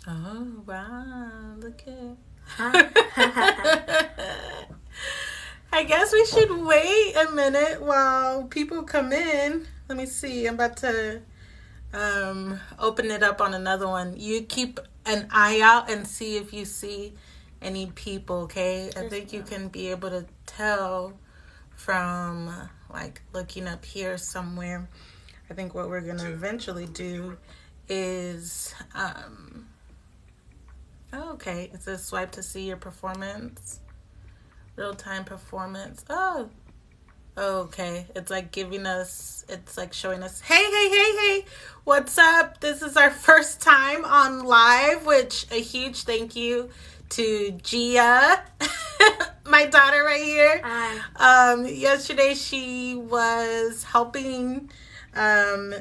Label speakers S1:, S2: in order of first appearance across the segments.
S1: Oh, wow. Look
S2: Huh?
S1: at. I guess we should wait a minute while people come in. Let me see. I'm about to open it up on another one. You keep an eye out and see if you see any people, okay? I
S2: Just
S1: think you
S2: no.
S1: can be able to tell from like looking up here somewhere. I think what we're going to eventually do is oh, okay, it says swipe to see your performance, real time performance. Oh, okay. It's like giving us, it's like showing us, hey, what's up? This is our first time on live, which a huge thank you to Gia, my daughter right here.
S2: I
S1: Yesterday she was helping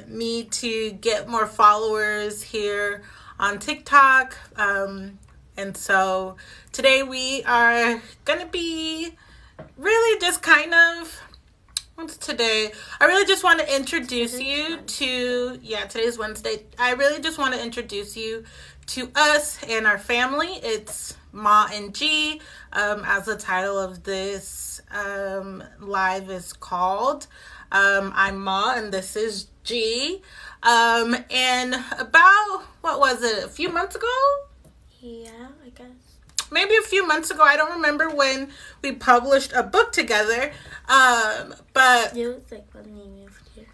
S1: me to get more followers here on TikTok. And so today we are going to be really just kind of what's today? I really just want to introduce you to, yeah, today's Wednesday. I really just want to introduce you to us and our family. It's Ma and G, as the title of this live is called. I'm Ma and this is G. And about, what was it, a few months ago?
S2: yeah, I guess.
S1: Maybe a few months ago. I don't remember when we published a book together. But
S2: It was like when you moved here.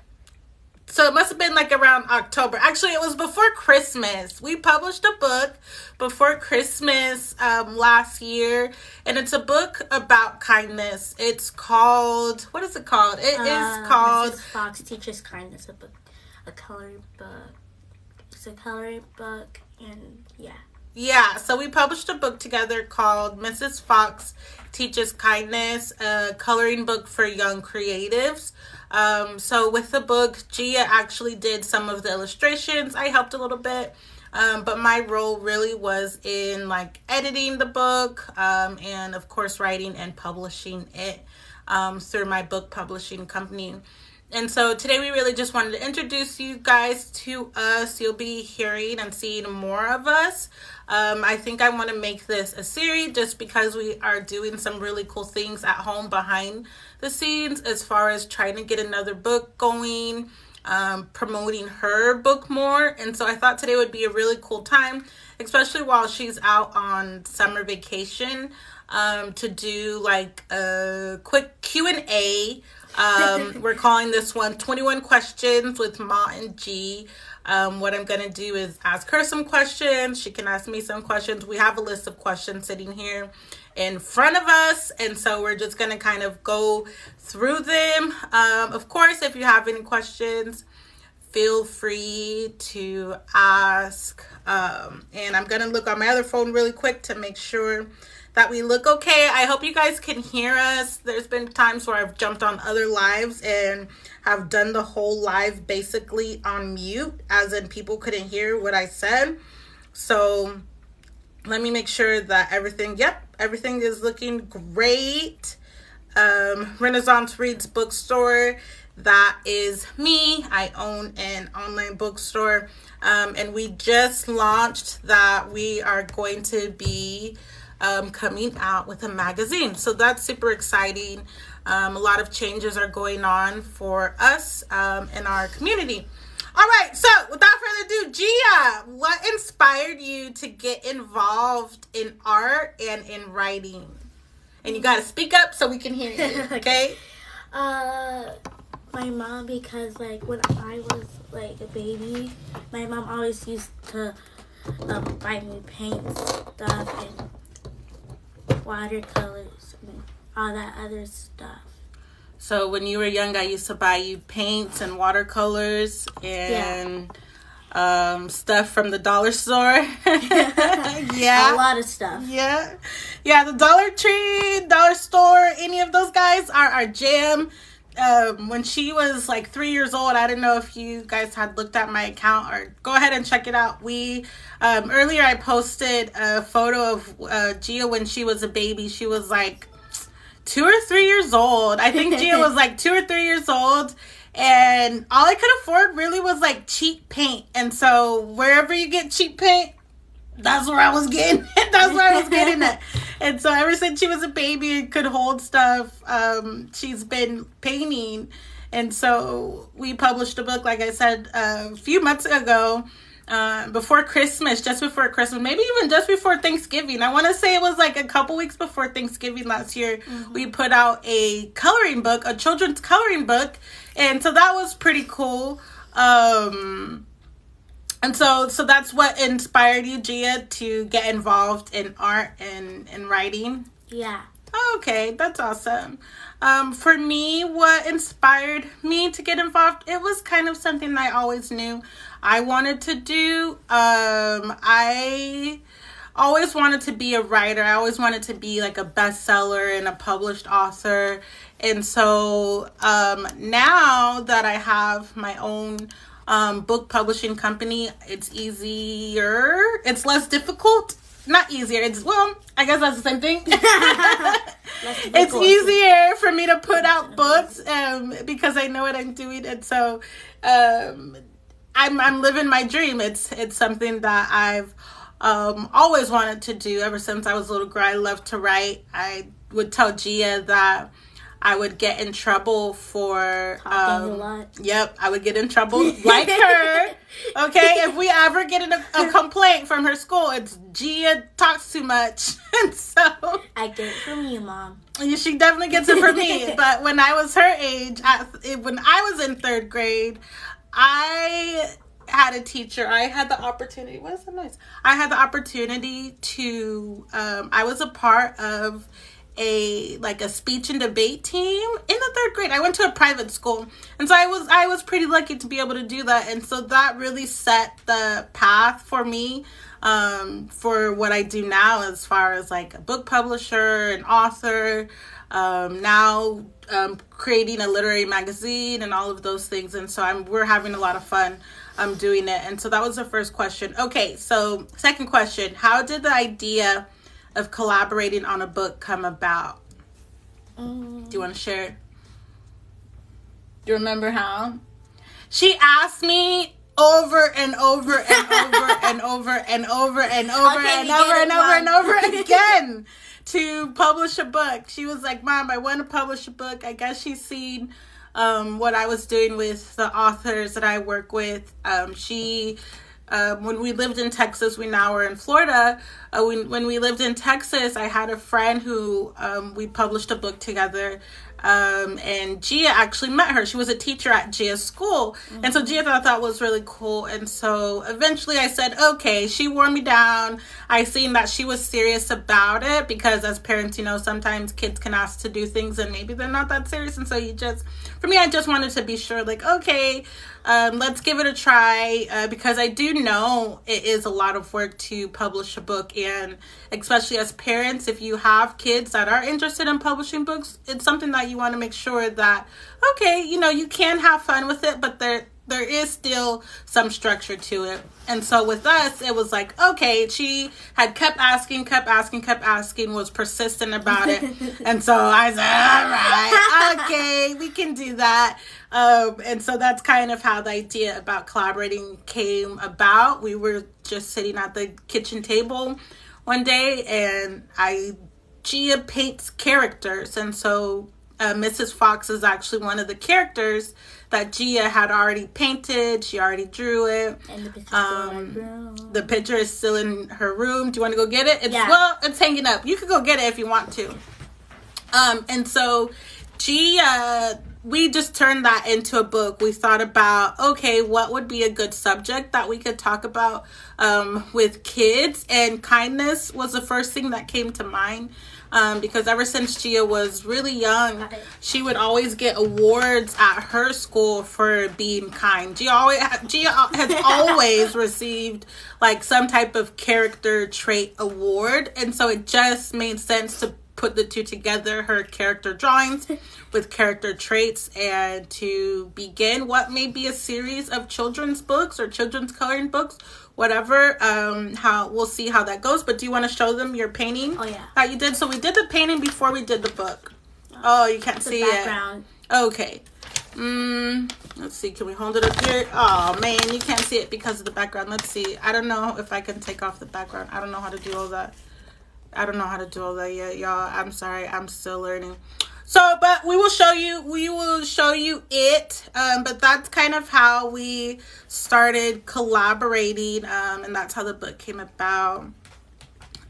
S1: so it must have been like around October. Actually, it was before Christmas. We published a book before Christmas last year, and it's a book about kindness. It's called, what is it called? It is called
S2: Mrs. Fox Teaches Kindness, a book, a coloring book. It's a coloring book, and yeah.
S1: Yeah, so we published a book together called Mrs. Fox Teaches Kindness, a coloring book for young creatives. So with the book, Gia actually did some of the illustrations. I helped a little bit, but my role really was in like editing the book, and of course writing and publishing it through my book publishing company. And so today we really just wanted to introduce you guys to us. You'll be hearing and seeing more of us. I think I want to make this a series just because we are doing some really cool things at home behind the scenes as far as trying to get another book going, promoting her book more. And so I thought today would be a really cool time, especially while she's out on summer vacation, to do like a quick Q&A. We're calling this one 21 Questions with Ma and G. What I'm going to do is ask her some questions. She can ask me some questions. We have a list of questions sitting here in front of us. And so we're just going to kind of go through them. Of course, if you have any questions, feel free to ask. And I'm going to look on my other phone really quick to make sure that we look okay. I hope you guys can hear us. There's been times where I've jumped on other lives and have done the whole live basically on mute, as in people couldn't hear what I said. So let me make sure that everything is looking great. Renaissance Reads Bookstore, that is me. I own an online bookstore, and we just launched that we are going to be coming out with a magazine. So that's super exciting. A lot of changes are going on for us in our community. All right, so without further ado, Gia, what inspired you to get involved in art and in writing? And you got to speak up so we can hear you, okay?
S2: My mom, because like when I was like a baby, my mom always used to buy me paint stuff and watercolors and all that other stuff.
S1: So when you were young, I used to buy you paints and watercolors and stuff from the dollar store.
S2: Yeah. A lot of stuff.
S1: Yeah. Yeah, the Dollar Tree, dollar store, any of those guys are our jam. When she was like 3 years old, I don't know if you guys had looked at my account, or go ahead and check it out. We earlier I posted a photo of Gia when she was a baby. She was like 2 or 3 years old. I think Gia was like 2 or 3 years old. And all I could afford really was like cheap paint. And so wherever you get cheap paint, that's where I was getting at. And so ever since she was a baby and could hold stuff, she's been painting. And so we published a book, like I said, a few months ago, before Christmas, just before Christmas, maybe even just before Thanksgiving. I want to say it was like a couple weeks before Thanksgiving last year. We put out a coloring book, a children's coloring book. And so that was pretty cool. And so that's what inspired you, Gia, to get involved in art and writing?
S2: Yeah.
S1: Okay, that's awesome. For me, what inspired me to get involved, it was kind of something I always knew I wanted to do. I always wanted to be a writer. I always wanted to be like a bestseller and a published author. And so now that I have my own book publishing company, it's easier. It's less difficult. Not easier. It's, well, I guess that's the same thing. It's easier for me to put out books because I know what I'm doing. And so I'm living my dream. It's something that I've always wanted to do ever since I was a little girl. I love to write. I would tell Gia that I would get in trouble for
S2: talking a lot.
S1: Yep, I would get in trouble like her. Okay, if we ever get in a complaint from her school, it's Gia talks too much. And so
S2: I get it from you, Mom.
S1: She definitely gets it from me. But when I was her age, when I was in 3rd grade, I had a teacher. I had the opportunity. What is that noise? I had the opportunity to. I was a part of a speech and debate team in the 3rd grade. I went to a private school, and so I was pretty lucky to be able to do that. And so that really set the path for me for what I do now, as far as like a book publisher, an author, now creating a literary magazine and all of those things. And so we're having a lot of fun doing it. And so that was the first question. Okay, so second question: how did the idea of collaborating on a book come about? Do you want to share? Do you remember how? She asked me over and over and over and over and over and over and over and over and over again to publish a book. She was like, Mom, I want to publish a book. I guess she's seen what I was doing with the authors that I work with. When we lived in Texas, we now are in Florida. When we lived in Texas, I had a friend who we published a book together. And Gia actually met her. She was a teacher at Gia's school. Mm-hmm. And so Gia thought that was really cool. And so eventually I said, okay, she wore me down. I seen that she was serious about it, because as parents, sometimes kids can ask to do things and maybe they're not that serious. And so for me, I just wanted to be sure, like, okay, let's give it a try, because I do know it is a lot of work to publish a book. And especially as parents, if you have kids that are interested in publishing books, it's something that you want to make sure that, okay, you can have fun with it, but there is still some structure to it. And so with us, it was like, okay, she had kept asking, was persistent about it. And so I said, all right, okay, we can do that. And so that's kind of how the idea about collaborating came about. We were just sitting at the kitchen table one day, and Gia paints characters. And so Mrs. Fox is actually one of the characters that Gia had already painted. She already drew it. And the picture's still in her room. The picture is still in her room. Do you want to go get it? Well, it's hanging up. You can go get it if you want to. And so Gia, we just turned that into a book. We thought about, okay, what would be a good subject that we could talk about with kids? And kindness was the first thing that came to mind. Because ever since Gia was really young, she would always get awards at her school for being kind. Gia has always received like some type of character trait award. And so it just made sense to put the two together, her character drawings with character traits, and to begin what may be a series of children's books or children's coloring books, whatever. We'll see how that goes. But do you want to show them your painting?
S2: Oh, yeah.
S1: That you did? So we did the painting before we did the book. Oh, you can't see
S2: background.
S1: it. Okay. Let's see. Can we hold it up here? Oh, man, you can't see it because of the background. Let's see. I don't know if I can take off the background. I don't know how to do all that. I don't know how to do all that yet, y'all. I'm sorry. I'm still learning. So, but we will show you it. But that's kind of how we started collaborating. And that's how the book came about.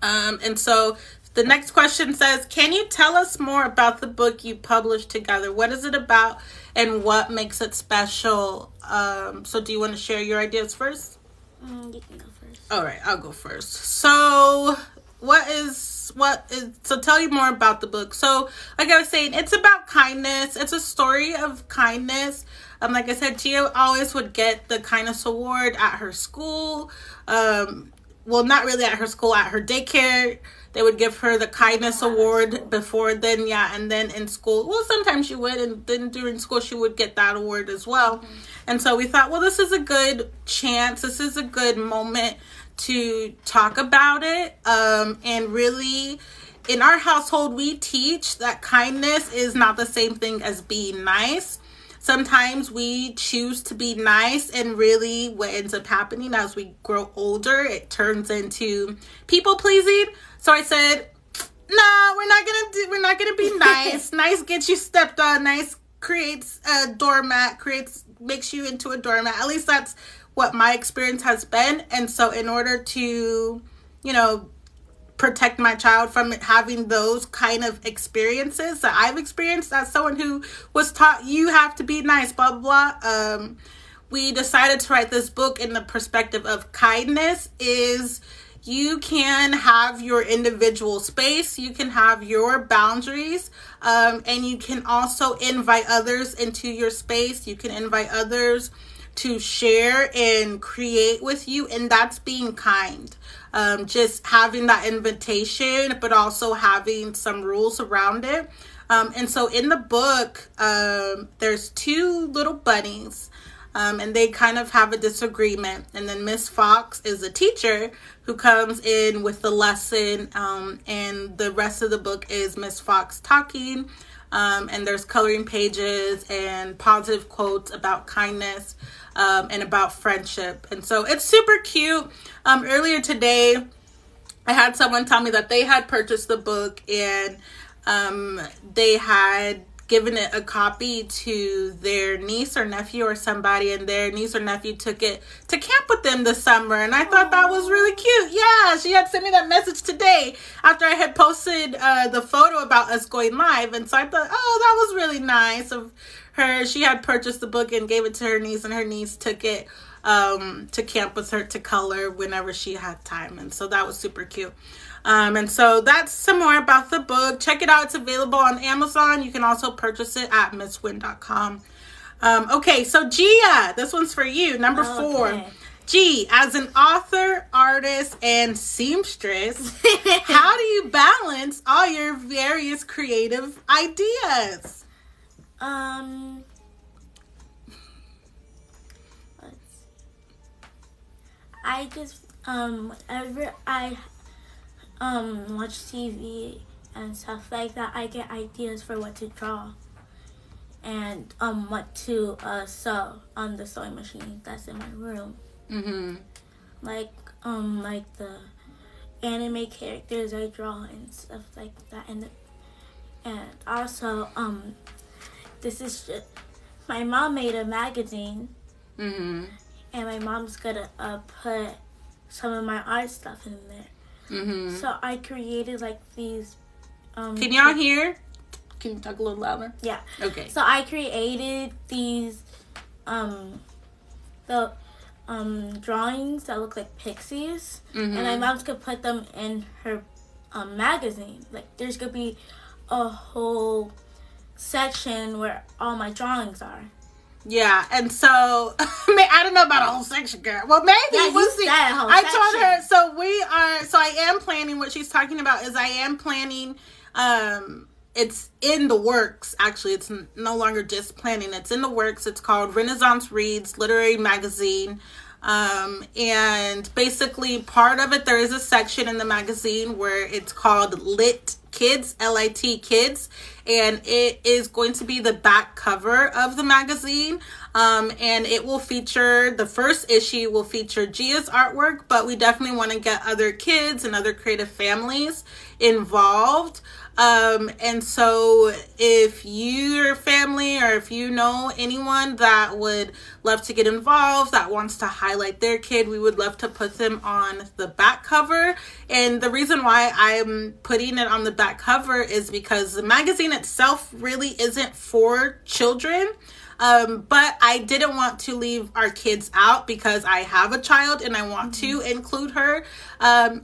S1: And so the next question says, can you tell us more about the book you published together? What is it about and what makes it special? So do you want to share your ideas first?
S2: You can go first.
S1: All right, I'll go first. So so tell you more about the book. So like I was saying, it's about kindness. It's a story of kindness. Like I said, Gia always would get the kindness award at her school. Well, not really at her school, at her daycare. They would give her the kindness award before then, and then in school. Well, sometimes she would, and then during school she would get that award as well. Mm-hmm. And so we thought, well, this is a good chance. This is a good moment to talk about it. And really, in our household, we teach that kindness is not the same thing as being nice. Sometimes we choose to be nice, and really what ends up happening as we grow older, it turns into people pleasing. So I said, no, we're not gonna be nice. Nice gets you stepped on. Nice creates a doormat, makes you into a doormat. At least that's what my experience has been. And so in order to, protect my child from having those kind of experiences that I've experienced as someone who was taught you have to be nice, blah, blah, blah. We decided to write this book in the perspective of kindness is you can have your individual space, you can have your boundaries, and you can also invite others into your space. You can invite others to share and create with you, and that's being kind. Just having that invitation, but also having some rules around it. And so in the book, there's two little bunnies, and they kind of have a disagreement. And then Miss Fox is a teacher who comes in with the lesson, and the rest of the book is Miss Fox talking. And there's coloring pages and positive quotes about kindness, and about friendship. And so it's super cute. Earlier today, I had someone tell me that they had purchased the book and they had given it a copy to their niece or nephew or somebody, and their niece or nephew took it to camp with them this summer. And I thought that was really cute. Yeah, she had sent me that message today after I had posted the photo about us going live. And so I thought, oh, that was really nice of her. She had purchased the book and gave it to her niece, and her niece took it to camp with her to color whenever she had time. And so that was super cute. And so that's some more about the book. Check it out. It's available on Amazon. You can also purchase it at misswinn.com. Okay, so Gia, this one's for you. Number 4. G, as an author, artist, and seamstress, how do you balance all your various creative ideas?
S2: I just whenever I watch TV and stuff like that, I get ideas for what to draw and what to sew on the sewing machine that's in my room. Mm-hmm. Like the anime characters I draw and stuff like that, and also this is just, my mom made a magazine. Mm-hmm. And my mom's gonna put some of my art stuff in there. Mm-hmm. So I created like these.
S1: Can y'all hear? Can you talk a little louder?
S2: Yeah.
S1: Okay.
S2: So I created these the drawings that look like pixies, mm-hmm. and my mom's gonna put them in her magazine. Like there's gonna be a whole section where all my drawings are.
S1: Yeah, and so I don't know about a whole section, girl. Well, maybe we'll see. I told her so I am planning. What she's talking about is I am planning. It's in the works. Actually, it's no longer just planning. It's in the works. It's called Renaissance Reads Literary Magazine. And basically part of it, there is a section in the magazine where it's called Lit Kids, LIT Kids, and it is going to be the back cover of the magazine. And it will feature, the first issue will feature Gia's artwork, but we definitely want to get other kids and other creative families involved. And so if your family or if you know anyone that would love to get involved, that wants to highlight their kid, we would love to put them on the back cover. And the reason why I'm putting it on the back cover is because the magazine itself really isn't for children. But I didn't want to leave our kids out because I have a child and I want to include her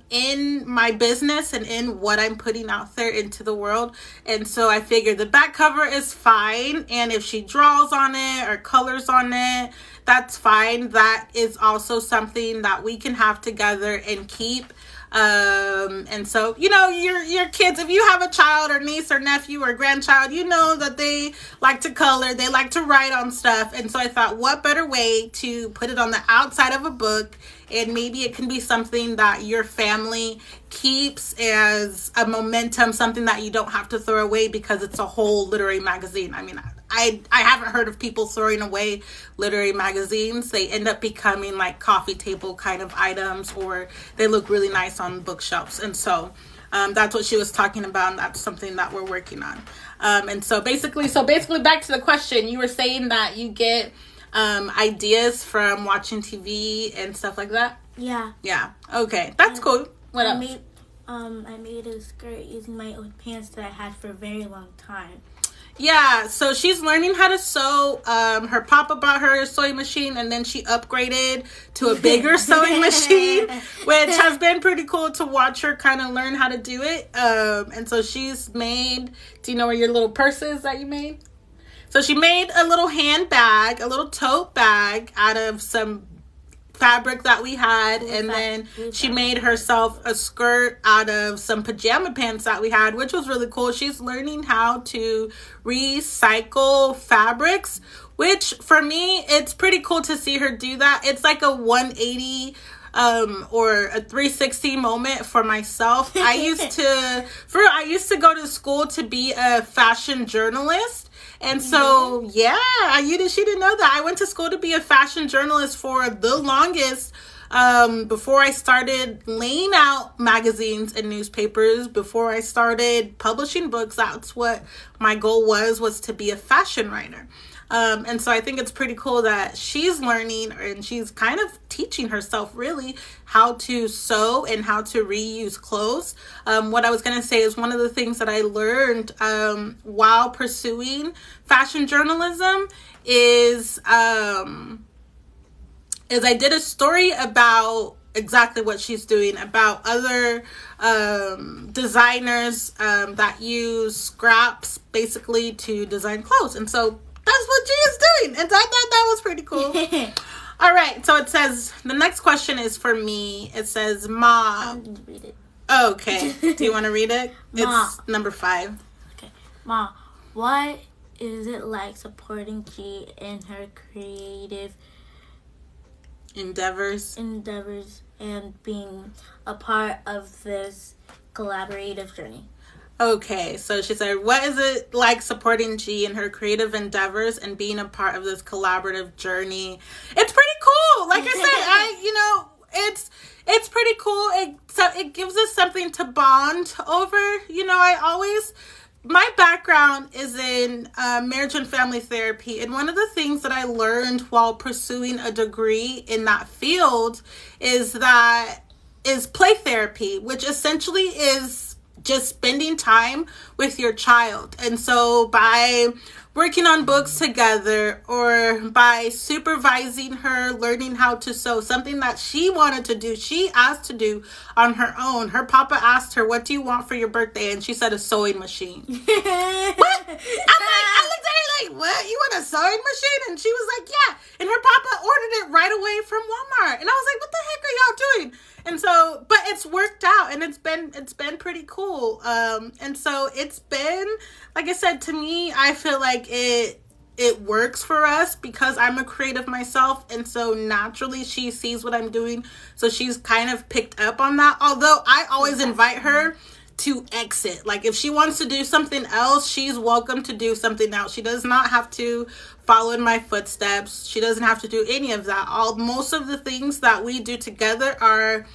S1: in my business and in what I'm putting out there into the world. And so I figured the back cover is fine. And if she draws on it or colors on it, that's fine. That is also something that we can have together and keep. And so, you know, your kids, if you have a child or niece or nephew or grandchild, you know that they like to color, they like to write on stuff. And so I thought, what better way to put it on the outside of a book, and maybe it can be something that your family keeps as a momentum, something that you don't have to throw away because it's a whole literary magazine. I mean, I haven't heard of people throwing away literary magazines. They end up becoming like coffee table kind of items, or they look really nice on bookshelves. And so that's what she was talking about, and that's something that we're working on. And so basically back to the question, you were saying that you get ideas from watching TV and stuff like that?
S2: Yeah.
S1: Yeah. Okay. That's cool. What else?
S2: I made a skirt using my old pants that I had for a very long time.
S1: Yeah, so she's learning how to sew. Her papa bought her a sewing machine, and then she upgraded to a bigger sewing machine, which has been pretty cool to watch her kind of learn how to do it. And so she's made, do you know where your little purse is that you made? So she made a little handbag, a little tote bag out of some fabric that we had, and then she made herself a skirt out of some pajama pants that we had, which was really cool. She's learning how to recycle fabrics, which for me, it's pretty cool to see her do that. It's like a 180 or a 360 moment for myself. I used to go to school to be a fashion journalist. And so, yeah, she didn't know that. I went to school to be a fashion journalist for the longest, before I started laying out magazines and newspapers, before I started publishing books. That's what my goal was to be a fashion writer. And so I think it's pretty cool that she's learning, and she's kind of teaching herself really how to sew and how to reuse clothes. What I was going to say is one of the things that I learned while pursuing fashion journalism is I did a story about exactly what she's doing, about other designers that use scraps basically to design clothes. And so that's what she is doing. And I thought that was pretty cool. All right. So it says, the next question is for me. It says, Ma.
S2: Read it.
S1: Okay. Do you want to read it?
S2: Ma.
S1: It's number 5.
S2: Okay. Ma, what is it like supporting G in her creative
S1: endeavors
S2: and being a part of this collaborative journey?
S1: Okay, so she said, what is it like supporting G in her creative endeavors and being a part of this collaborative journey? It's pretty cool. Like I said, it's pretty cool. It gives us something to bond over. My background is in marriage and family therapy. And one of the things that I learned while pursuing a degree in that field is play therapy, which essentially is just spending time with your child. And so by working on books together, or by supervising her learning how to sew, something that she wanted to do, she asked to do on her own. Her papa asked her, what do you want for your birthday? And she said a sewing machine. What? I looked at her like, what? You want a sewing machine? And she was like, yeah. And her papa ordered it right away from Walmart. And I was like, what the heck are y'all doing? And so, but it's worked out, and it's been pretty cool. And so it's been, like I said, to me, I feel like it works for us because I'm a creative myself. And so naturally she sees what I'm doing. So she's kind of picked up on that. Although I always invite her to exit. Like, if she wants to do something else, she's welcome to do something else. She does not have to follow in my footsteps. She doesn't have to do any of that. Most of the things that we do together are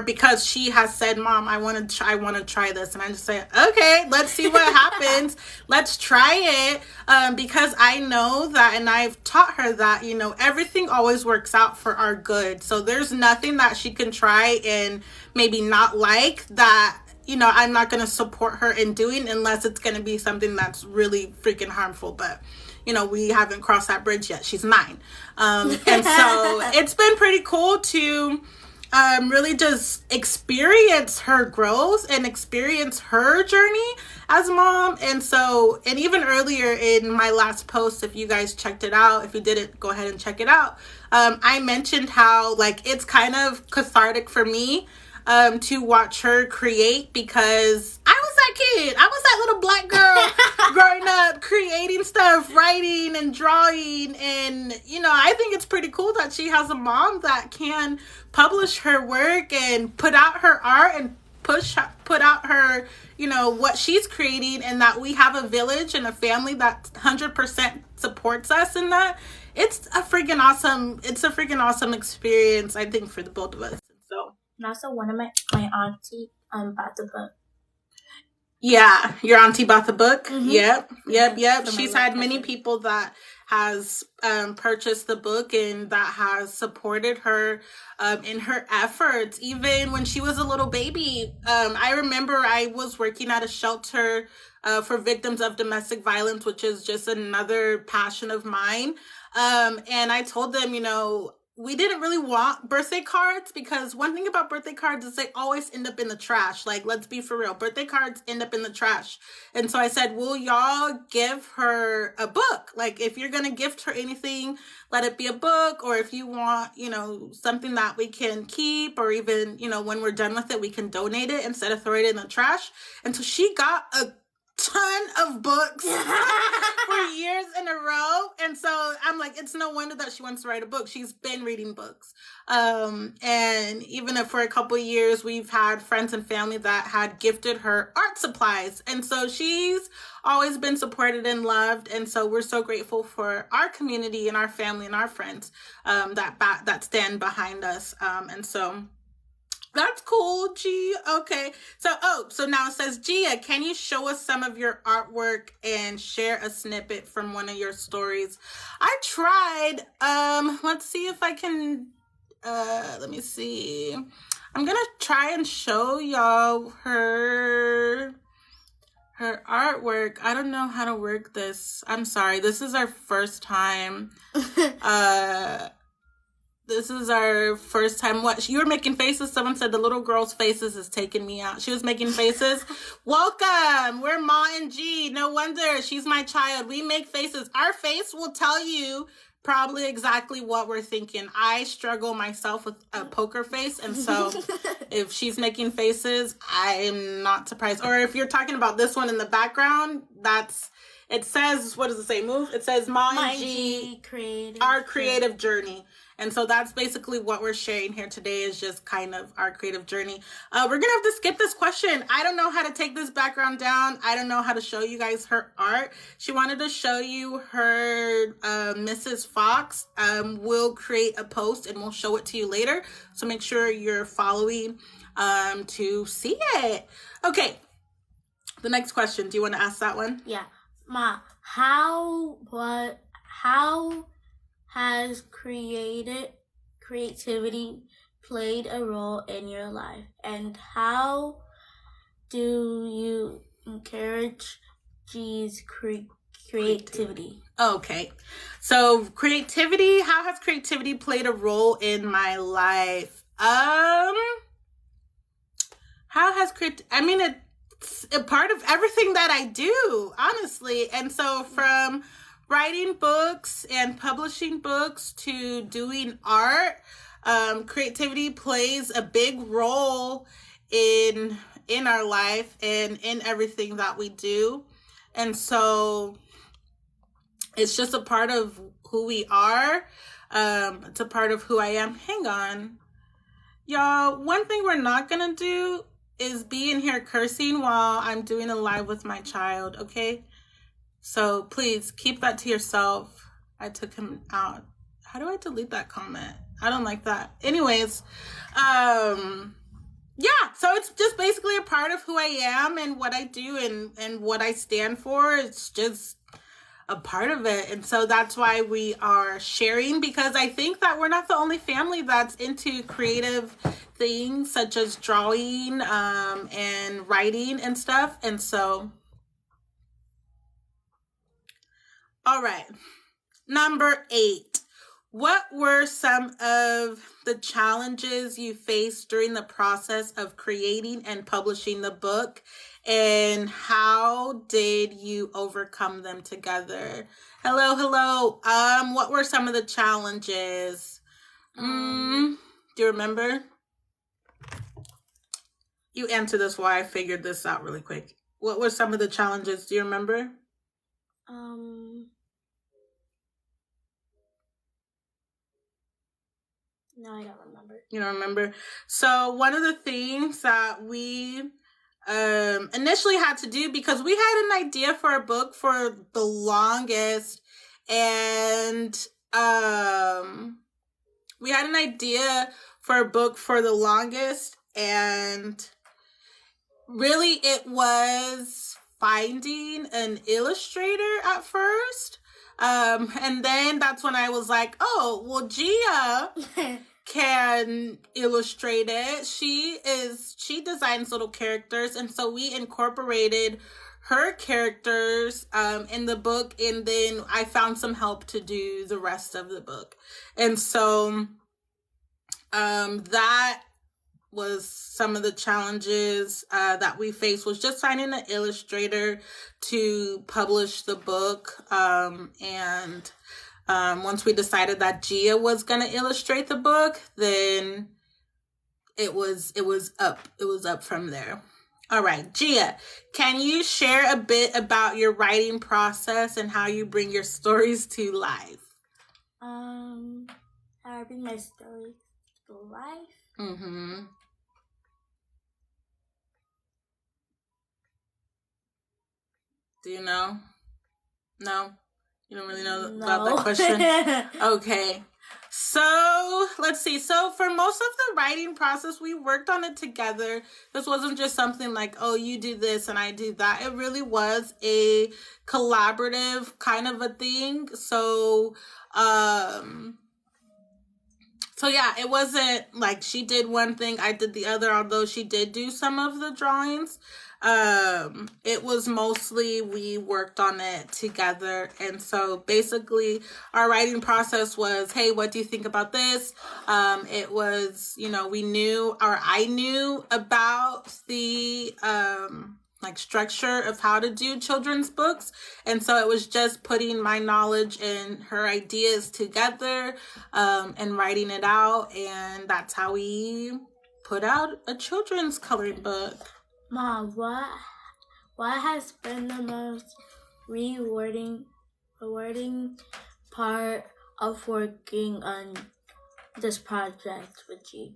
S1: because she has said, Mom, I want to try this. And I just say, okay, let's see what happens. Let's try it. Because I know that, and I've taught her that, everything always works out for our good. So there's nothing that she can try and maybe not like that, I'm not going to support her in doing, unless it's going to be something that's really freaking harmful. But we haven't crossed that bridge yet. She's 9. And so it's been pretty cool to really just experience her growth and experience her journey as a mom. And even earlier in my last post, if you guys checked it out, if you didn't, go ahead and check it out. I mentioned how, like, it's kind of cathartic for me to watch her create, because I was that kid. I was that little black girl growing up, creating stuff, writing and drawing. And, I think it's pretty cool that she has a mom that can publish her work and put out her art and put out her, what she's creating, and that we have a village and a family that 100% supports us in that. It's a freaking awesome experience, I think, for the both of us. So.
S2: And also, one of my auntie bought the book.
S1: Yeah, your auntie bought the book. Mm-hmm. Yep.
S2: So
S1: she's had many people that has purchased the book and that has supported her in her efforts, even when she was a little baby. I remember I was working at a shelter for victims of domestic violence, which is just another passion of mine. And I told them, we didn't really want birthday cards, because one thing about birthday cards is they always end up in the trash. Like, let's be for real. Birthday cards end up in the trash. And so I said, will y'all give her a book? Like, if you're going to gift her anything, let it be a book. Or if you want, something that we can keep, or even, when we're done with it, we can donate it instead of throwing it in the trash. And so she got a ton of books for years in a row. And so I'm like, it's no wonder that she wants to write a book. She's been reading books. And even if for a couple of years, we've had friends and family that had gifted her art supplies. And so she's always been supported and loved. And so we're so grateful for our community and our family and our friends that stand behind us. And so that's cool, G. Okay. So now it says, Gia, can you show us some of your artwork and share a snippet from one of your stories? I tried. Let's see if I can, let me see. I'm going to try and show y'all her artwork. I don't know how to work this. I'm sorry. This is our first time. This is our first time. What? You were making faces? Someone said the little girl's faces is taking me out. She was making faces. Welcome. We're Ma and G. No wonder. She's my child. We make faces. Our face will tell you probably exactly what we're thinking. I struggle myself with a poker face. And so if she's making faces, I am not surprised. Or if you're talking about this one in the background, it says, what does it say? Move. It says Ma and G, our creative journey. And so that's basically what we're sharing here today, is just kind of our creative journey. We're going to have to skip this question. I don't know how to take this background down. I don't know how to show you guys her art. She wanted to show you her Mrs. Fox. We'll create a post and we'll show it to you later. So make sure you're following to see it. Okay. The next question. Do you want to ask that one?
S2: Yeah. Ma, how has creativity played a role in your life, and how do you encourage G's creativity?
S1: Okay, so creativity. How has creativity played a role in my life? How has it's a part of everything that I do, honestly. And so from writing books and publishing books to doing art, creativity plays a big role in our life and in everything that we do. And so it's just a part of who we are. It's a part of who I am. Hang on. Y'all, one thing we're not going to do is being here cursing while I'm doing a live with my child, okay? So please keep that to yourself. I took him out. How do I delete that comment? I don't like that. Anyways, yeah, so it's just basically a part of who I am and what I do and what I stand for. It's just a part of it. And so that's why we are sharing, because I think that we're not the only family that's into creative things such as drawing and writing and stuff. And so, all right, number 8. What were some of the challenges you faced during the process of creating and publishing the book, and how did you overcome them together? Hello. What were some of the challenges? Do you remember? You answer this while I figured this out really quick. What were some of the challenges? Do you remember?
S2: No, I don't remember.
S1: You don't remember? So one of the things that we initially had to do, because we had an idea for a book for the longest, and we had an idea for a book for the longest, and really it was finding an illustrator at first. And then that's when I was like, oh, well, Gia can illustrate it. She designs little characters. And so we incorporated her characters, in the book. And then I found some help to do the rest of the book. And so, that was some of the challenges that we faced, was just finding an illustrator to publish the book. And once we decided that Gia was going to illustrate the book, then it was up from there. All right, Gia, can you share a bit about your writing process and how you bring your stories to life?
S2: How I bring my stories to life?
S1: Mm-hmm. Do you know? No? You don't really know about that question? Okay. So, let's see. So, for most of the writing process, we worked on it together. This wasn't just something like, oh, you do this and I do that. It really was a collaborative kind of a thing. So yeah, it wasn't like she did one thing, I did the other, although she did do some of the drawings. It was mostly we worked on it together. And so basically our writing process was, hey, what do you think about this? It was, I knew about the, like structure of how to do children's books. And so it was just putting my knowledge and her ideas together, and writing it out. And that's how we put out a children's coloring book.
S2: Mom, what has been the most rewarding part of working on this project with you?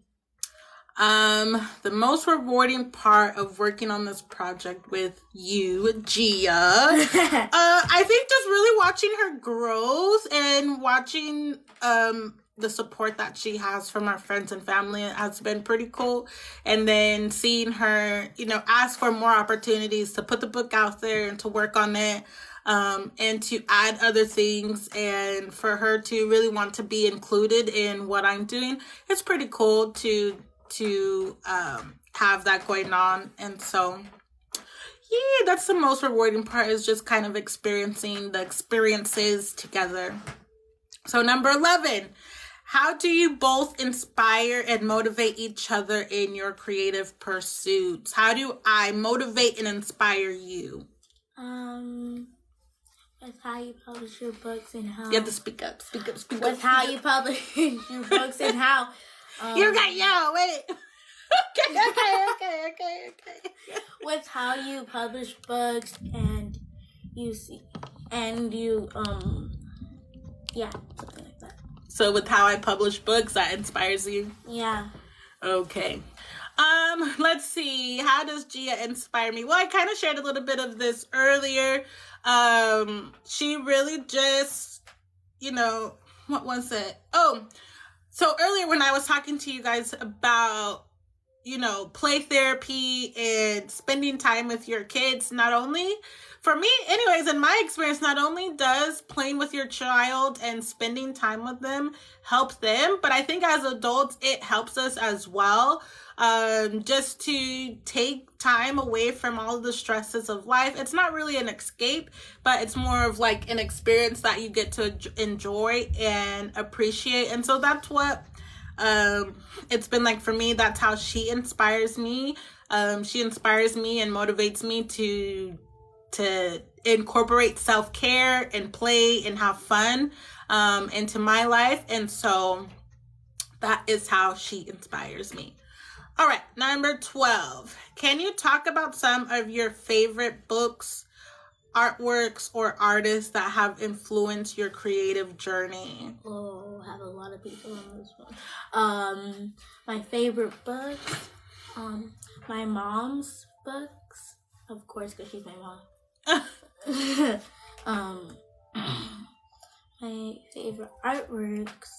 S1: The most rewarding part of working on this project with you, Gia, I think just really watching her growth and watching the support that she has from our friends and family has been pretty cool. And then seeing her, ask for more opportunities to put the book out there and to work on it, and to add other things, and for her to really want to be included in what I'm doing. It's pretty cool to have that going on. And so, yeah, that's the most rewarding part, is just kind of experiencing the experiences together. So number 11, how do you both inspire and motivate each other in your creative pursuits? How do I motivate and inspire you?
S2: With how you publish your books and how...
S1: You have to speak up.
S2: With how you publish your books and how...
S1: You got yell, wait. Okay.
S2: With how you publish books and yeah, something like that.
S1: So with how I publish books, that inspires you?
S2: Yeah.
S1: Okay. Let's see. How does Gia inspire me? Well, I kind of shared a little bit of this earlier. She really just, what was it? Oh, so earlier when I was talking to you guys about, play therapy and spending time with your kids, not only, for me, anyways, in my experience, not only does playing with your child and spending time with them help them, but I think as adults, it helps us as well. Just to take time away from all of the stresses of life. It's not really an escape, but it's more of like an experience that you get to enjoy and appreciate. And so that's what it's been like for me. That's how she inspires me. She inspires me and motivates me to incorporate self-care and play and have fun into my life. And so that is how she inspires me. All right, number 12. Can you talk about some of your favorite books, artworks, or artists that have influenced your creative journey?
S2: Oh, I have a lot of people on this one. My favorite books, my mom's books, of course, because she's my mom. My favorite artworks,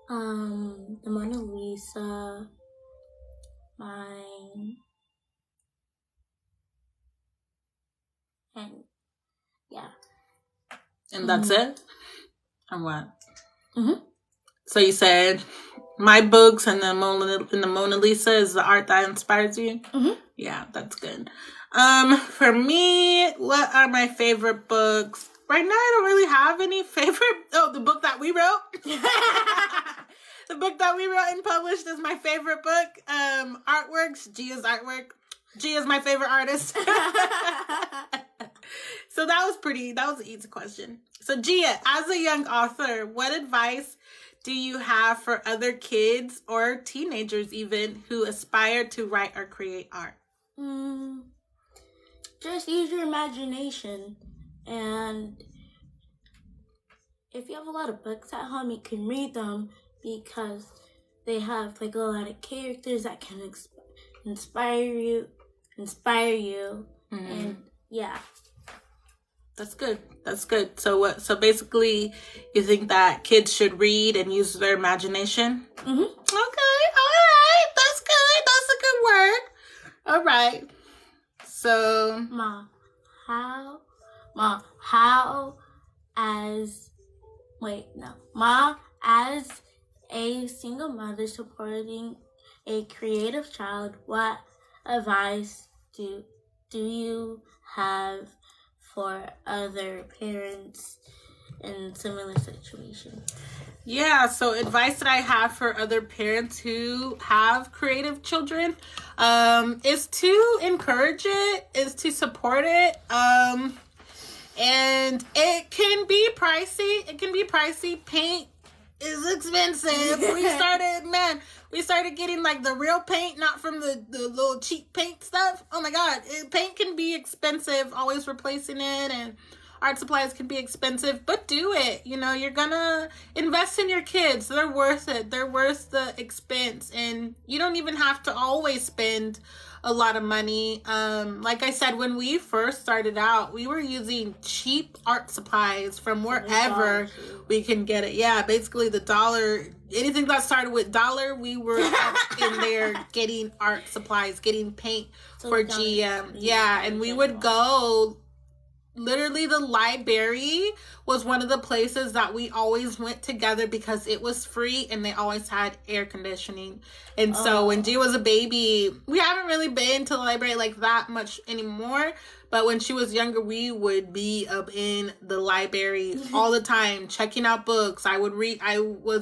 S2: the Mona Lisa, and yeah.
S1: And that's it? Or what?
S2: Mm-hmm.
S1: So you said my books and the Mona Lisa is the art that inspires you?
S2: Mm-hmm.
S1: Yeah, that's good. For me, what are my favorite books? Right now, I don't really have any favorite. Oh, the book that we wrote. The book that we wrote and published is my favorite book. Artworks, Gia's artwork. Gia's my favorite artist. So that was an easy question. So Gia, as a young author, what advice do you have for other kids or teenagers even who aspire to write or create art?
S2: Just use your imagination, and if you have a lot of books at home, you can read them because they have like a lot of characters that can inspire you, and yeah.
S1: That's good. So basically, you think that kids should read and use their imagination?
S2: Mm-hmm.
S1: Okay, all right. That's good. That's a good word. All right. So,
S2: Ma, as a single mother supporting a creative child, what advice do you have for other parents in similar situations?
S1: Yeah, so advice that I have for other parents who have creative children is to encourage it, is to support it. And it can be pricey. Paint is expensive. We started getting like the real paint, not from the little cheap paint stuff. Oh my God, paint can be expensive, always replacing it, and art supplies can be expensive, but do it. You're gonna invest in your kids. They're worth it. They're worth the expense, and you don't even have to always spend a lot of money. Like I said, when we first started out, we were using cheap art supplies from wherever we can get it. Yeah, basically the dollar, anything that started with dollar, we were in there getting art supplies, getting paint for GM. Yeah, and we would go. Literally, the library was one of the places that we always went together because it was free and they always had air conditioning. And so when G was a baby, we haven't really been to the library like that much anymore. But when she was younger, we would be up in the library all the time, checking out books. I was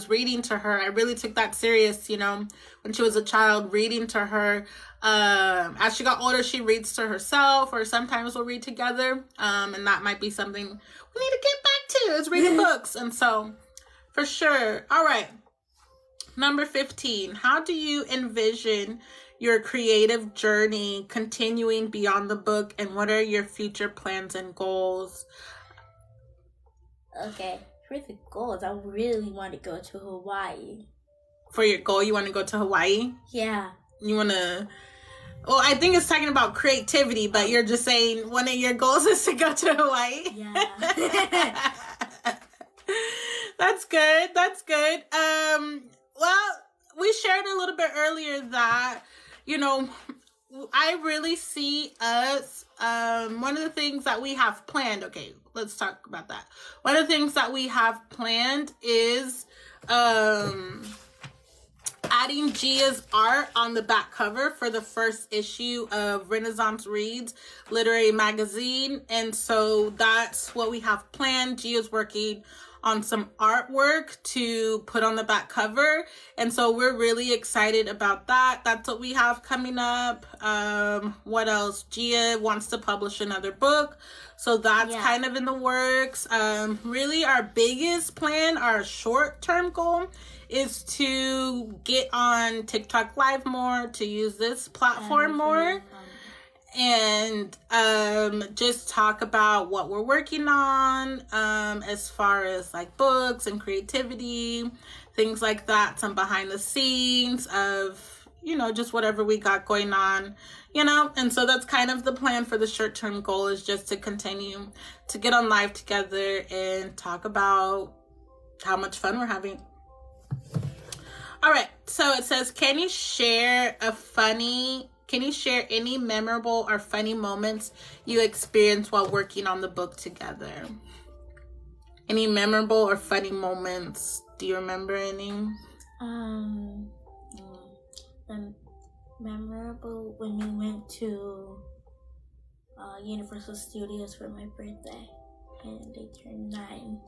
S1: reading to her. I really took that serious, when she was a child, reading to her. As she got older, she reads to herself, or sometimes we'll read together. And that might be something we need to get back to, is reading books. And so, for sure. All right. Number 15. How do you envision your creative journey continuing beyond the book, and what are your future plans and goals?
S2: Okay. For the goals, I really want to go to Hawaii.
S1: For your goal, you want to go to Hawaii?
S2: Yeah.
S1: You want to... Well, I think it's talking about creativity, but you're just saying one of your goals is to go to Hawaii.
S2: Yeah.
S1: That's good. That's good. Well, we shared a little bit earlier that, you know, I really see us, one of the things that we have planned, okay, let's talk about that. One of the things that we have planned is, adding Gia's art on the back cover for the first issue of Renaissance Reads Literary Magazine. And so that's what we have planned. Gia's working on some artwork to put on the back cover. And so we're really excited about that. That's what we have coming up. What else? Gia wants to publish another book. So that's kind of in the works. Really our biggest plan, our short-term goal, is to get on TikTok Live more, to use this platform more, and just talk about what we're working on, as far as like books and creativity, things like that, some behind the scenes of, you know, just whatever we got going on, you know. And so that's kind of the plan for the short-term goal, is just to continue to get on live together and talk about how much fun we're having. All right, so it says, can you share any memorable or funny moments you experienced while working on the book together? Any memorable or funny moments? Do you remember any?
S2: Memorable when we went to Universal Studios for my birthday, and they turned 9.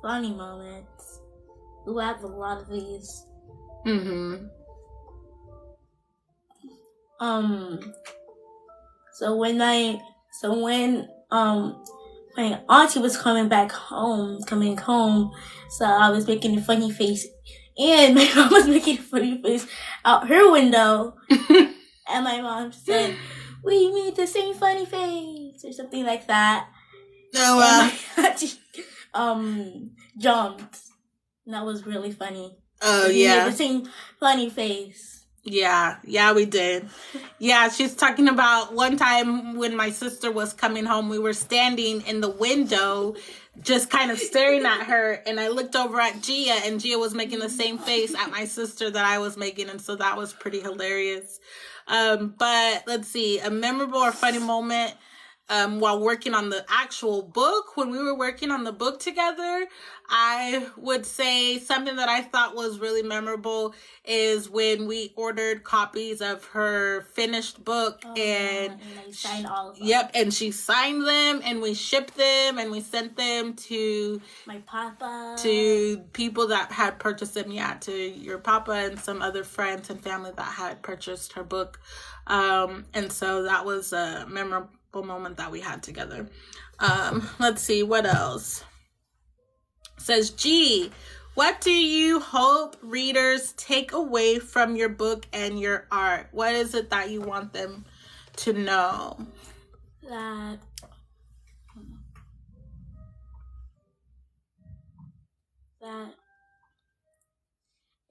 S2: Funny moments. We have a lot of these. So when my auntie was coming home, so I was making a funny face, and my mom was making a funny face out her window, and my mom said, "We made the same funny face," or something like that.
S1: Oh, wow.
S2: And my auntie, jumped. And that was really funny.
S1: Oh,
S2: we
S1: yeah.
S2: made the same funny face.
S1: Yeah, we did. Yeah, she's talking about one time when my sister was coming home, we were standing in the window just kind of staring at her, and I looked over at Gia, and Gia was making the same face at my sister that I was making, and so that was pretty hilarious. But let's see, a memorable or funny moment while working on the actual book. When we were working on the book together, I would say something that I thought was really memorable is when we ordered copies of her finished book, and
S2: I signed all of them.
S1: Yep, and she signed them, and we shipped them, and we sent them to
S2: my papa,
S1: to people that had purchased them. Yeah, to your papa and some other friends and family that had purchased her book. And so that was a memorable moment that we had together. Let's see, what else? It says, G, what do you hope readers take away from your book and your art? What is it that you want them to know?
S2: That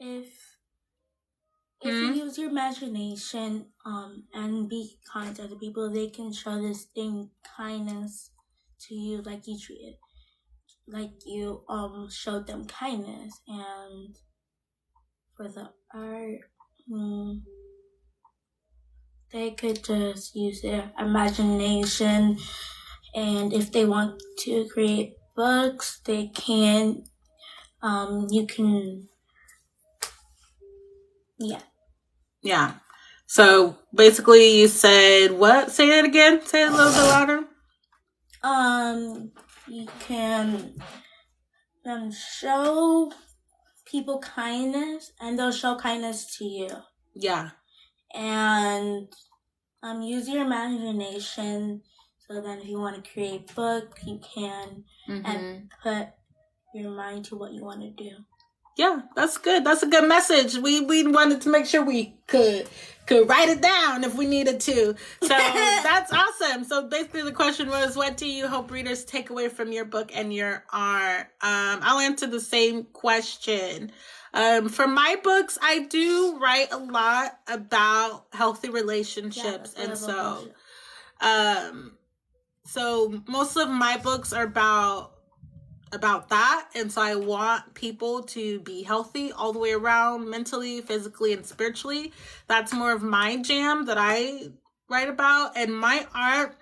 S2: if you use your imagination and be kind to other people, they can show this same kindness to you, like you showed them kindness. And for the art, they could just use their imagination, and if they want to create books, they can. You can.
S1: Yeah. So basically you said what? Say it again. Say it a little bit louder.
S2: You can show people kindness, and they'll show kindness to you.
S1: Yeah.
S2: And use your imagination, so that if you want to create a book, you can, and put your mind to what you want to do.
S1: Yeah, that's good. That's a good message. We wanted to make sure we could write it down if we needed to. So that's awesome. So basically the question was, what do you hope readers take away from your book and your art? I'll answer the same question. For my books, I do write a lot about healthy relationships. And so most of my books are about that. And so I want people to be healthy all the way around, mentally, physically, and spiritually. That's more of my jam that I write about. And my art,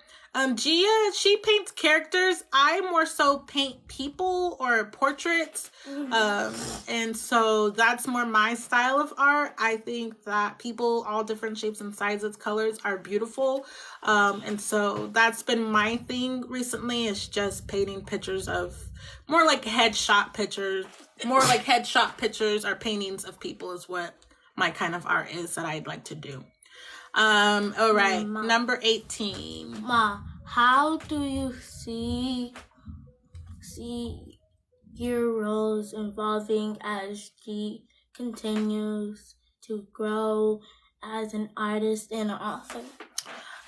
S1: Gia, she paints characters. I more so paint people or portraits. And so that's more my style of art. I think that people, all different shapes and sizes, colors, are beautiful. And so that's been my thing recently, is just painting pictures of more like headshot pictures or paintings of people is what my kind of art is that I'd like to do. All right,
S2: Ma,
S1: number 18.
S2: Ma, how do you see your roles evolving as she continues to grow as an artist and an author?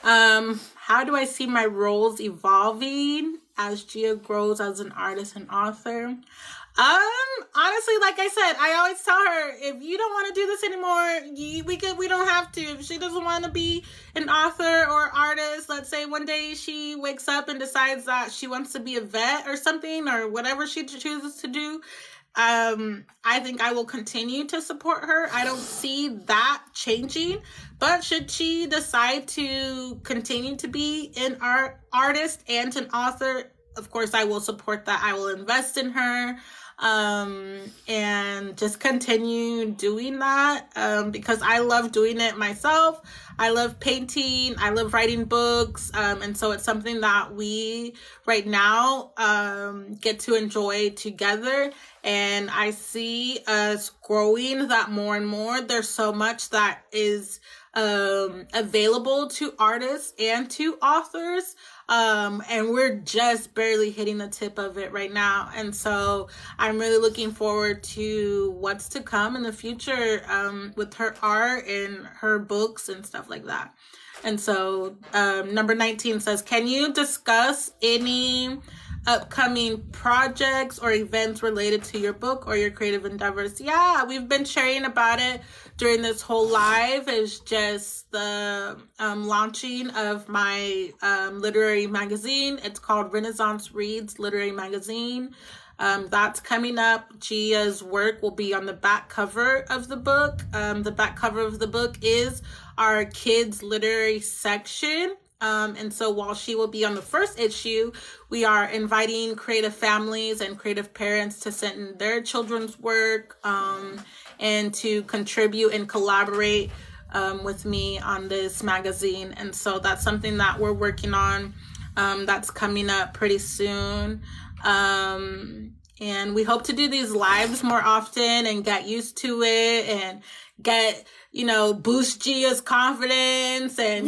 S1: How do I see my roles evolving as Gia grows as an artist and author? Honestly, like I said, I always tell her, if you don't want to do this anymore, we don't have to. If she doesn't want to be an author or artist, let's say one day she wakes up and decides that she wants to be a vet or something, or whatever she chooses to do, I think I will continue to support her. I don't see that changing, but should she decide to continue to be an artist and an author, of course I will support that. I will invest in her, and just continue doing that, because I love doing it myself. I love painting. I love writing books. And so it's something that we right now, get to enjoy together. And I see us growing that more and more. There's so much that is, available to artists and to authors. And we're just barely hitting the tip of it right now. And so I'm really looking forward to what's to come in the future, with her art and her books and stuff like that. And so, number 19 says, can you discuss any upcoming projects or events related to your book or your creative endeavors? Yeah, we've been sharing about it during this whole live. Is just the launching of my literary magazine. It's called Renaissance Reads Literary Magazine. That's coming up. Gia's work will be on the back cover of the book. The back cover of the book is our kids literary section. And so while she will be on the first issue, we are inviting creative families and creative parents to send in their children's work, and to contribute and collaborate with me on this magazine. And so that's something that we're working on, that's coming up pretty soon. And we hope to do these lives more often and get used to it and boost Gia's confidence and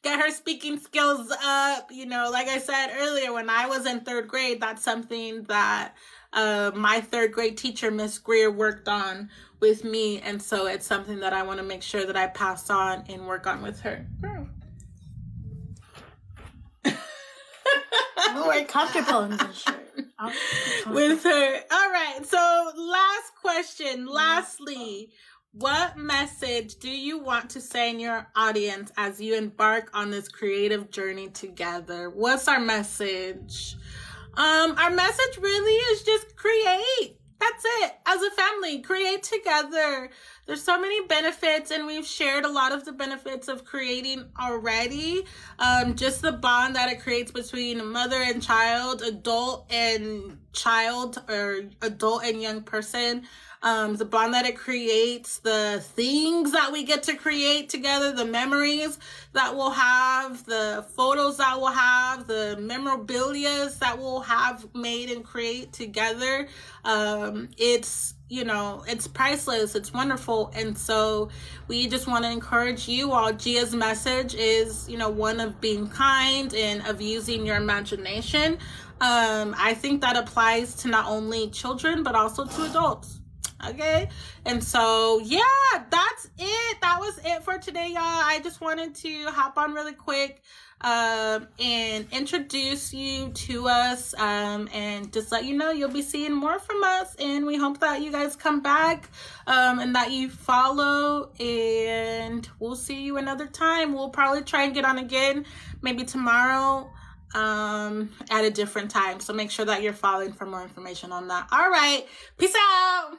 S1: get her speaking skills up. Like I said earlier, when I was in third grade, that's something that my third grade teacher, Miss Greer, worked on with me. And so it's something that I want to make sure that I pass on and work on with her.
S2: I'm very comfortable in this shirt.
S1: With her. All right. So last question. Lastly, what message do you want to say in your audience as you embark on this creative journey together? What's our message? Our message really is just create. That's it. As a family, create together. There's so many benefits, and we've shared a lot of the benefits of creating already. Just the bond that it creates between a mother and child, adult and child, or adult and young person. The bond that it creates, the things that we get to create together, the memories that we'll have, the photos that we'll have, the memorabilia that we'll have made and create together. It's priceless. It's wonderful. And so we just want to encourage you all. Gia's message is, one of being kind and of using your imagination. I think that applies to not only children, but also to adults. Okay. And so, yeah, that's it. That was it for today, y'all. I just wanted to hop on really quick and introduce you to us and just let you know you'll be seeing more from us. And we hope that you guys come back and that you follow. And we'll see you another time. We'll probably try and get on again, maybe tomorrow at a different time. So make sure that you're following for more information on that. All right. Peace out.